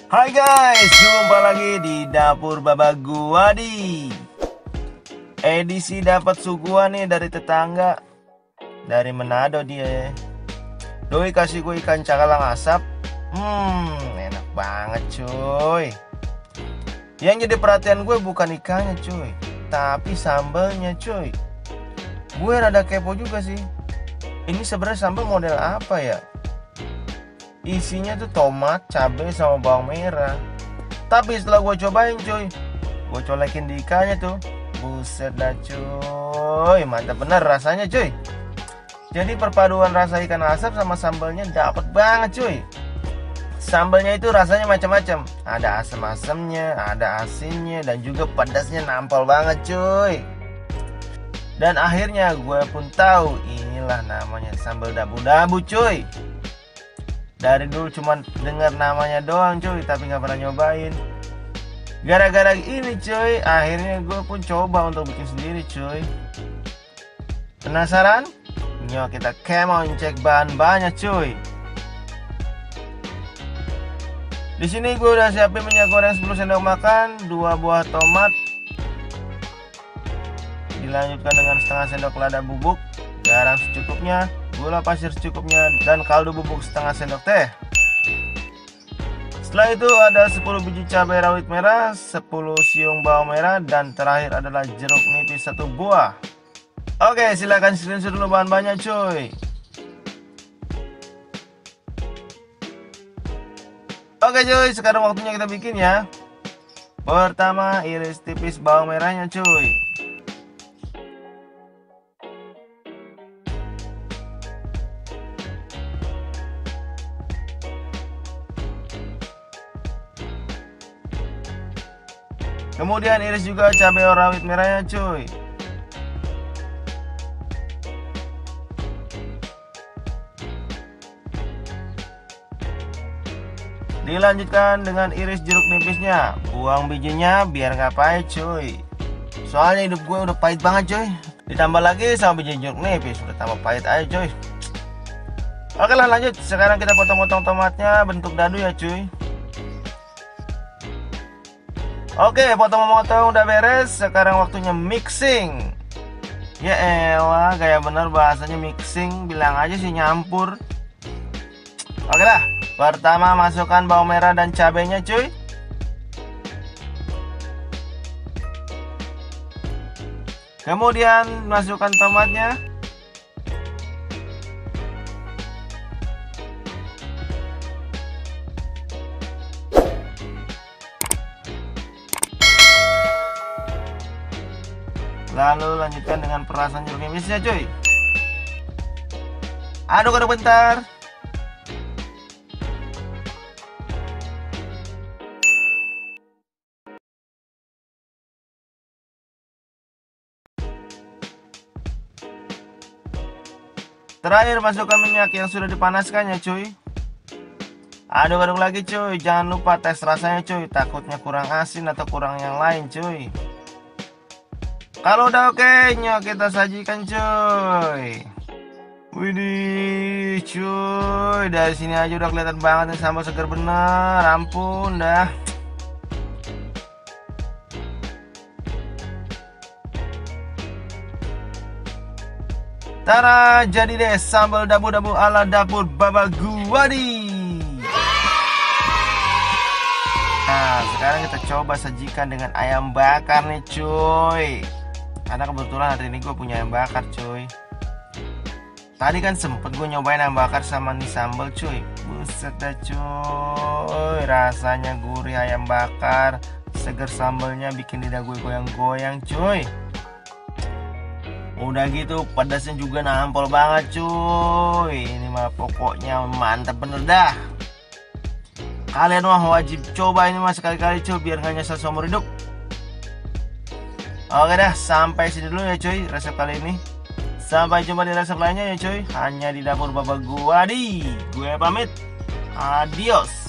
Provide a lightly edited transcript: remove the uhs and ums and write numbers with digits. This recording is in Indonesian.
Hai guys, jumpa lagi di dapur Baba Guadi. Edisi dapat suguhan nih dari tetangga, dari Manado dia. Doi kasih gue ikan cakalang asap. Enak banget cuy. Yang jadi perhatian gue bukan ikannya cuy, tapi sambalnya cuy. Gue rada kepo juga sih. Ini sebenarnya sambal model apa ya? Isinya tuh tomat, cabai, sama bawang merah. Tapi setelah gue cobain cuy, gue colekin di ikannya tuh, buset dah cuy, mantap bener rasanya cuy. Jadi perpaduan rasa ikan asap sama sambalnya dapet banget cuy. Sambalnya itu rasanya macam-macam, ada asam-asamnya, ada asinnya, dan juga pedasnya nampol banget cuy. Dan akhirnya gue pun tahu inilah namanya sambal dabu-dabu cuy. Dari dulu cuman dengar namanya doang cuy, tapi nggak pernah nyobain. Gara-gara ini cuy, akhirnya gue pun coba untuk bikin sendiri cuy. Penasaran? Yuk kita kemon cek bahan-bahannya cuy. Di sini gue udah siapin minyak goreng 10 sendok makan, 2 buah tomat, dilanjutkan dengan setengah sendok lada bubuk, garam secukupnya, gula pasir secukupnya, dan kaldu bubuk setengah sendok teh. Setelah itu ada 10 biji cabai rawit merah, 10 siung bawang merah, dan terakhir adalah jeruk nipis 1 buah. Oke, silahkan screenshot dulu bahan-bahannya cuy. Oke cuy, sekarang waktunya kita bikin ya. Pertama, iris tipis bawang merahnya cuy. Kemudian iris juga cabai rawit merahnya cuy. Dilanjutkan dengan iris jeruk nipisnya. Buang bijinya biar nggak pahit cuy. Soalnya hidup gue udah pahit banget cuy. Ditambah lagi sama biji jeruk nipis, udah tambah pahit aja cuy. Oke lah lanjut. Sekarang kita potong-potong tomatnya bentuk dadu ya cuy. Oke, potong-potong udah beres. Sekarang waktunya mixing. Ya elah, gaya bener bahasanya mixing. Bilang aja sih nyampur. Oke lah. Pertama masukkan bawang merah dan cabenya cuy. Kemudian masukkan tomatnya. Lalu lanjutkan dengan perasan jeruk nipisnya cuy. Aduk-aduk bentar. Terakhir masukkan minyak yang sudah dipanaskan ya cuy. Aduk-aduk lagi cuy. Jangan lupa tes rasanya cuy. Takutnya kurang asin atau kurang yang lain cuy. Kalau udah oke, yuk kita sajikan cuy. Widih cuy, dari sini aja udah kelihatan banget nih sambal segar bener. Ampun dah. Tara, jadi deh sambal dabu-dabu ala dapur Baba Guadi. Nah, sekarang kita coba sajikan dengan ayam bakar nih cuy. Karena kebetulan hari ini gue punya ayam bakar cuy. Tadi kan sempet gue nyobain ayam bakar sama nih sambal cuy. Buset dah cuy, rasanya gurih ayam bakar, seger sambalnya bikin lidah gue goyang-goyang cuy. Udah gitu pedasnya juga nampol banget cuy. Ini mah pokoknya mantap bener dah. Kalian mah wajib coba ini mah sekali-kali cuy, biar gak nyesel seumur hidup. Oke dah, sampai sini dulu ya cuy resep kali ini. Sampai jumpa di resep lainnya ya cuy, hanya di dapur Baba Guadi. Gue pamit. Adios.